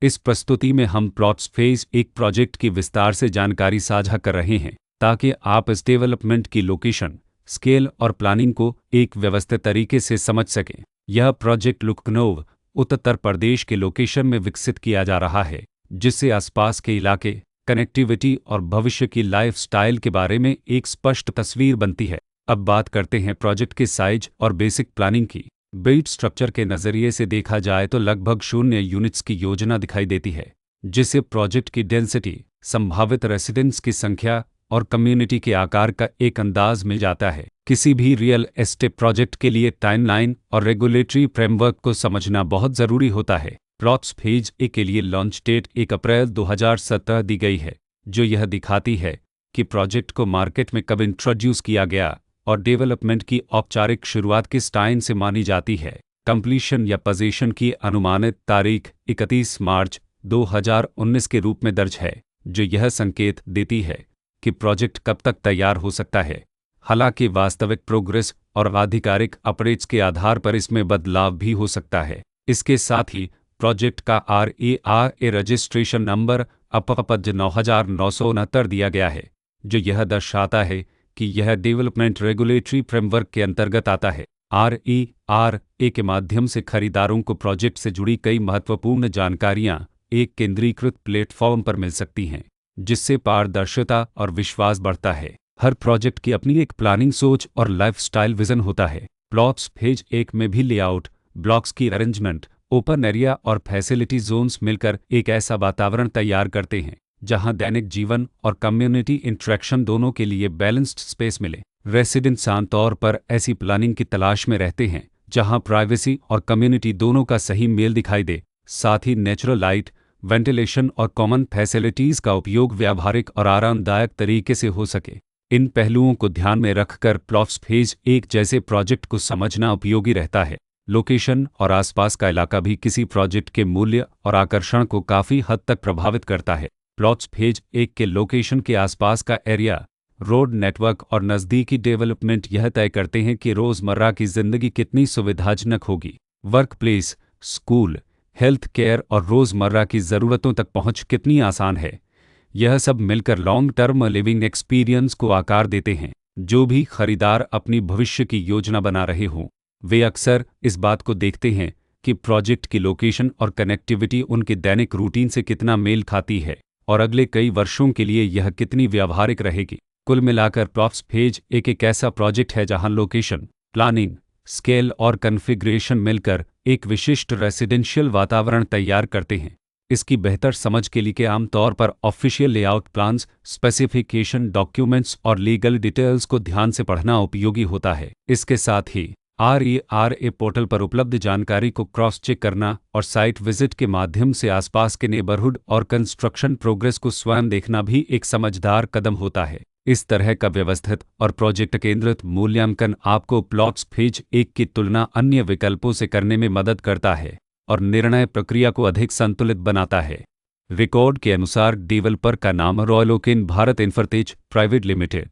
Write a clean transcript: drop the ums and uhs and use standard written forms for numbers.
इस प्रस्तुति में हम प्लॉट्स फेज एक प्रोजेक्ट की विस्तार से जानकारी साझा कर रहे हैं ताकि आप इस डेवलपमेंट की लोकेशन, स्केल और प्लानिंग को एक व्यवस्थित तरीके से समझ सकें। यह प्रोजेक्ट लखनऊ, उत्तर प्रदेश के लोकेशन में विकसित किया जा रहा है, जिससे आसपास के इलाके, कनेक्टिविटी और भविष्य की लाइफस्टाइल के बारे में एक स्पष्ट तस्वीर बनती है। अब बात करते हैं प्रोजेक्ट के साइज और बेसिक प्लानिंग की। बिल्ड स्ट्रक्चर के नज़रिए से देखा जाए तो लगभग 0 यूनिट्स की योजना दिखाई देती है, जिससे प्रोजेक्ट की डेंसिटी, संभावित रेसिडेंट्स की संख्या और कम्युनिटी के आकार का एक अंदाज मिल जाता है। किसी भी रियल एस्टेट प्रोजेक्ट के लिए टाइमलाइन और रेगुलेटरी फ्रेमवर्क को समझना बहुत ज़रूरी होता है। प्लॉट्स फेज ए के लिए लॉन्च डेट 1 अप्रैल 2017 दी गई है, जो यह दिखाती है कि प्रोजेक्ट को मार्केट में कब इंट्रोड्यूस किया गया और डेवलपमेंट की औपचारिक शुरुआत किस टाइम से मानी जाती है। कंप्लीशन या पोजीशन की अनुमानित तारीख 31 मार्च 2019 के रूप में दर्ज है, जो यह संकेत देती है कि प्रोजेक्ट कब तक तैयार हो सकता है। हालांकि वास्तविक प्रोग्रेस और आधिकारिक अपडेट्स के आधार पर इसमें बदलाव भी हो सकता है। इसके साथ ही प्रोजेक्ट का RERA रजिस्ट्रेशन नंबर अपपज 9969 दिया गया है, जो यह दर्शाता है कि यह डेवलपमेंट रेगुलेटरी फ्रेमवर्क के अंतर्गत आता है। RERA के माध्यम से खरीदारों को प्रोजेक्ट से जुड़ी कई महत्वपूर्ण जानकारियां एक केंद्रीकृत प्लेटफॉर्म पर मिल सकती हैं, जिससे पारदर्शिता और विश्वास बढ़ता है। हर प्रोजेक्ट की अपनी एक प्लानिंग सोच और लाइफस्टाइल विजन होता है। प्लॉट्स फेज 1 में भी लेआउट, ब्लॉक्स की अरेंजमेंट, ओपन एरिया और फैसिलिटी जोन्स मिलकर एक ऐसा वातावरण तैयार करते हैं जहां दैनिक जीवन और कम्युनिटी इंटरेक्शन दोनों के लिए बैलेंस्ड स्पेस मिले। रेसिडेंट्स आमतौर पर ऐसी प्लानिंग की तलाश में रहते हैं जहां प्राइवेसी और कम्युनिटी दोनों का सही मेल दिखाई दे। साथ ही नेचुरल लाइट, वेंटिलेशन और कॉमन फैसिलिटीज़ का उपयोग व्यावहारिक और आरामदायक तरीके से हो सके। इन पहलुओं को ध्यान में रखकर प्लॉट्स फेज 1 जैसे प्रोजेक्ट को समझना उपयोगी रहता है। लोकेशन और आसपास का इलाका भी किसी प्रोजेक्ट के मूल्य और आकर्षण को काफ़ी हद तक प्रभावित करता है। प्लॉट्स फेज 1 के लोकेशन के आसपास का एरिया, रोड नेटवर्क और नज़दीकी डेवलपमेंट यह तय करते हैं कि रोज़मर्रा की ज़िंदगी कितनी सुविधाजनक होगी। Work place, school, health care और रोज़मर्रा की ज़रूरतों तक पहुंच कितनी आसान है। यह सब मिलकर लॉन्ग टर्म लिविंग एक्सपीरियंस को आकार देते हैं। जो भी खरीदार अपनी भविष्य की योजना बना रहे हों, वे अक्सर इस बात को देखते हैं कि प्रोजेक्ट की लोकेशन और कनेक्टिविटी उनके दैनिक रूटीन से कितना मेल खाती है और अगले कई वर्षों के लिए यह कितनी व्यावहारिक रहेगी। कुल मिलाकर प्लॉट्स फेज एक ऐसा प्रोजेक्ट है जहां लोकेशन, प्लानिंग, स्केल और कॉन्फ़िगरेशन मिलकर एक विशिष्ट रेसिडेंशियल वातावरण तैयार करते हैं। इसकी बेहतर समझ के लिए आमतौर पर official layout plans, specification documents और लीगल डिटेल्स को ध्यान से पढ़ना उपयोगी होता है। इसके साथ ही RERA पोर्टल पर उपलब्ध जानकारी को क्रॉस चेक करना और साइट विजिट के माध्यम से आसपास के नेबरहुड और कंस्ट्रक्शन प्रोग्रेस को स्वयं देखना भी एक समझदार कदम होता है। इस तरह का व्यवस्थित और प्रोजेक्ट केंद्रित मूल्यांकन आपको प्लॉट्स फेज 1 की तुलना अन्य विकल्पों से करने में मदद करता है और निर्णय प्रक्रिया को अधिक संतुलित बनाता है। रिकॉर्ड के अनुसार डेवलपर का नाम रॉयल ओक इन भारत इंफ्राटेक प्राइवेट लिमिटेड